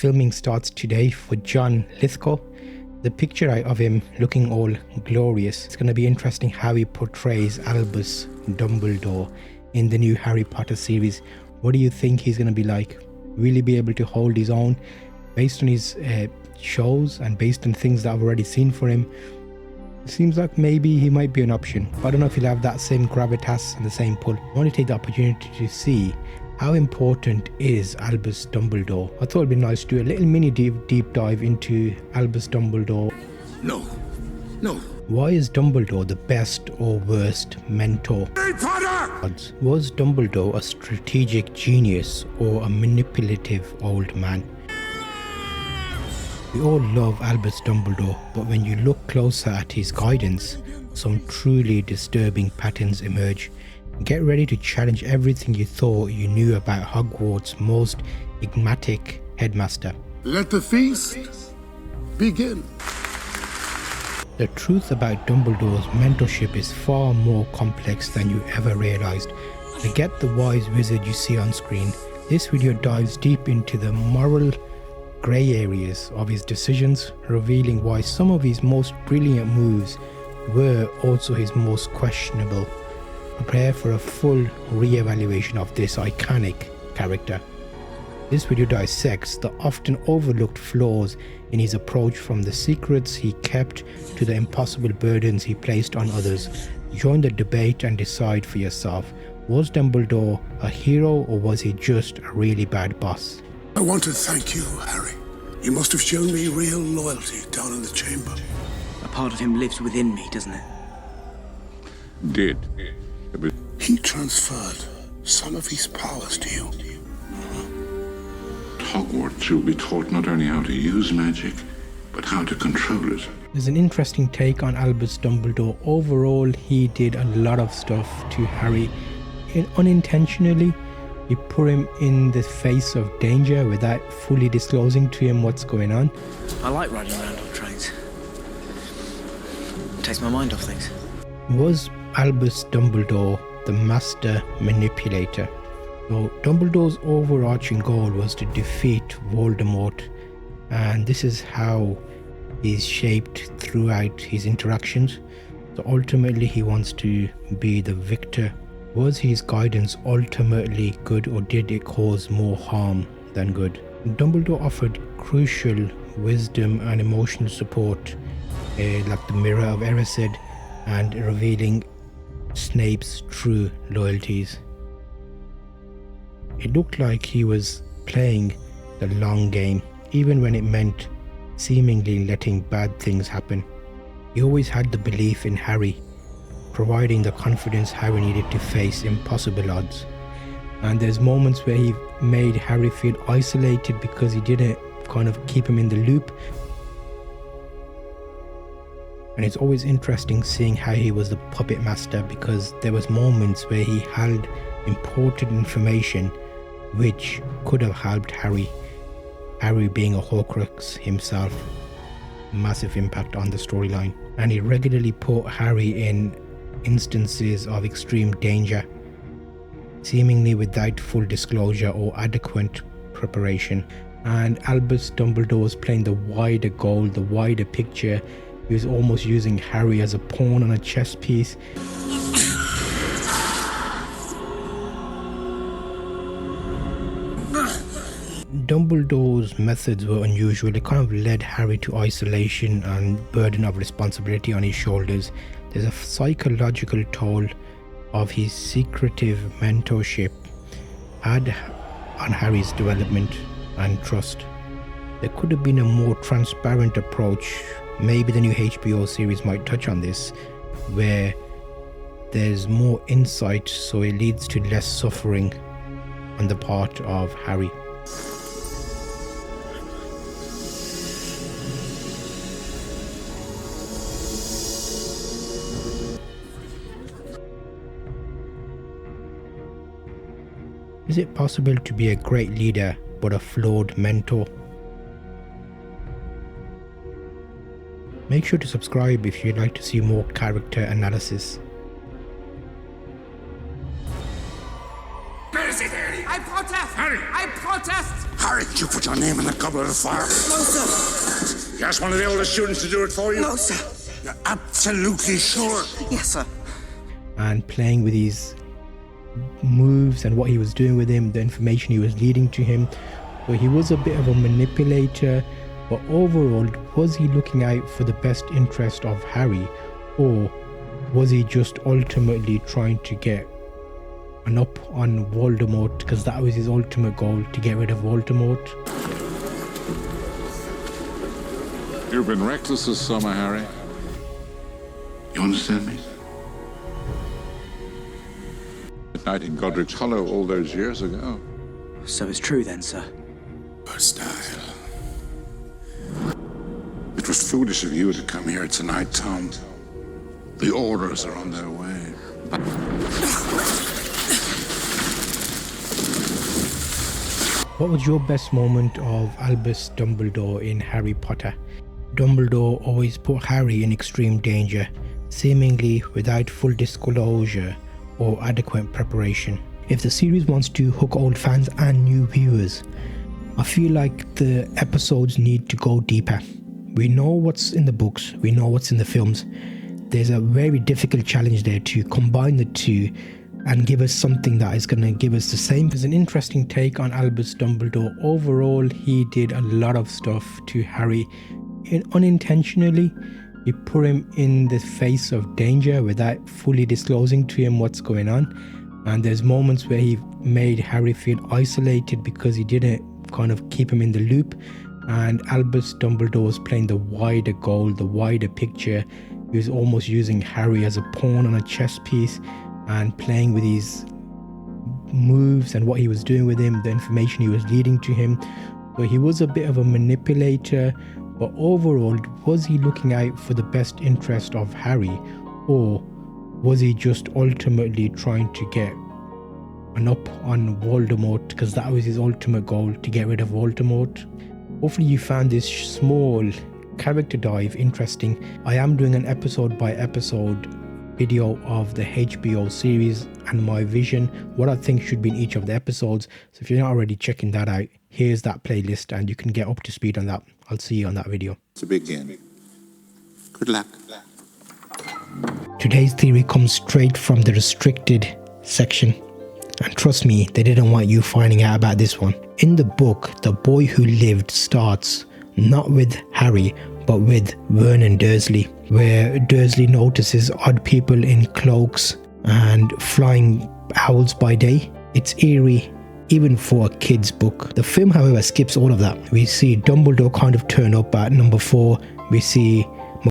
filming starts today for John Lithgow. The picture of him looking all glorious. It's going to be interesting how he portrays Albus Dumbledore in the new Harry Potter series. What do you think he's going to be like? Will he be able to hold his own based on his shows and based on things that I've already seen for him? It seems like maybe he might be an option, but I don't know if he'll have that same gravitas and the same pull. I want to take the opportunity to see how important is Albus Dumbledore. I thought it'd be nice to do a little mini deep dive into Albus Dumbledore. No. Why is Dumbledore the best or worst mentor? Harry Potter! Was Dumbledore a strategic genius or a manipulative old man? We all love Albus Dumbledore, but when you look closer at his guidance, some truly disturbing patterns emerge. Get ready to challenge everything you thought you knew about Hogwarts' most enigmatic headmaster. Let the feast begin. The truth about Dumbledore's mentorship is far more complex than you ever realized. Forget the wise wizard you see on screen. This video dives deep into the moral grey areas of his decisions, revealing why some of his most brilliant moves were also his most questionable. Prepare for a full re-evaluation of this iconic character. This video dissects the often overlooked flaws in his approach, from the secrets he kept to the impossible burdens he placed on others. Join the debate and decide for yourself. Was Dumbledore a hero, or was he just a really bad boss? I want to thank you, Harry. You must have shown me real loyalty down in the chamber. A part of him lives within me, doesn't it? Did. He transferred some of his powers to you. Hogwarts will be taught not only how to use magic, but how to control it. There's an interesting take on Albus Dumbledore. Overall, he did a lot of stuff to Harry. Unintentionally, he put him in the face of danger without fully disclosing to him what's going on. I like riding around on trains. It takes my mind off things. Was Albus Dumbledore the master manipulator? So Dumbledore's overarching goal was to defeat Voldemort, and this is how he's shaped throughout his interactions. So ultimately he wants to be the victor. Was his guidance ultimately good, or did it cause more harm than good? Dumbledore offered crucial wisdom and emotional support, like the Mirror of Erised, and revealing Snape's true loyalties. It looked like he was playing the long game, even when it meant seemingly letting bad things happen. He always had the belief in Harry, providing the confidence Harry needed to face impossible odds. And there's moments where he made Harry feel isolated because he didn't kind of keep him in the loop. And it's always interesting seeing how he was the puppet master, because there was moments where he held important information which could have helped Harry. Harry being a Horcrux himself, massive impact on the storyline. And he regularly put Harry in instances of extreme danger, seemingly without full disclosure or adequate preparation. And Albus Dumbledore was playing the wider goal, the wider picture. He was almost using Harry as a pawn on a chess piece. Dumbledore's methods were unusual. It kind of led Harry to isolation and burden of responsibility on his shoulders. There's a psychological toll of his secretive mentorship had on Harry's development and trust. There could have been a more transparent approach. Maybe the new HBO series might touch on this, where there's more insight, so it leads to less suffering on the part of Harry. Is it possible to be a great leader but a flawed mentor? Make sure to subscribe if you'd like to see more character analysis. Where is it, Harry? I protest! Harry! I protest! Harry, did you put your name in the goblet of fire? No, sir. You asked one of the older students to do it for you? No, sir. You're absolutely sure? Yes, sir. And playing with his moves and what he was doing with him, the information he was leading to him. So he was a bit of a manipulator, but overall, was he looking out for the best interest of Harry, or was he just ultimately trying to get an up on Voldemort, because that was his ultimate goal, to get rid of Voldemort? You've been reckless this summer, Harry. You understand me? At night in Godric's Hollow all those years ago. So it's true then, sir. Your style. It was foolish of you to come here tonight, Tom. The orders are on their way. What was your best moment of Albus Dumbledore in Harry Potter? Dumbledore always put Harry in extreme danger, seemingly without full disclosure or adequate preparation. If the series wants to hook old fans and new viewers, I feel like the episodes need to go deeper. We know what's in the books, we know what's in the films. There's a very difficult challenge there to combine the two and give us something that is going to give us the same. There's an interesting take on Albus Dumbledore. Overall, he did a lot of stuff to Harry unintentionally. He put him in the face of danger without fully disclosing to him what's going on. And there's moments where he made Harry feel isolated because he didn't kind of keep him in the loop. And Albus Dumbledore was playing the wider goal, the wider picture. He was almost using Harry as a pawn on a chess piece and playing with his moves and what he was doing with him, the information he was leading to him. So he was a bit of a manipulator, but overall, was he looking out for the best interest of Harry, or was he just ultimately trying to get an up on Voldemort, because that was his ultimate goal, to get rid of Voldemort? Hopefully you found this small character dive interesting. I am doing an episode by episode video of the HBO series and my vision, what I think should be in each of the episodes. So if you're not already checking that out, here's that playlist and you can get up to speed on that. I'll see you on that video. To begin. Good luck. Today's theory comes straight from the restricted section, and trust me, they didn't want you finding out about this one. In the book, The Boy Who Lived starts not with Harry, but with Vernon Dursley, where Dursley notices odd people in cloaks and flying owls by day. It's eerie, even for a kid's book. The film, however, skips all of that. We see Dumbledore kind of turn up at number 4. We see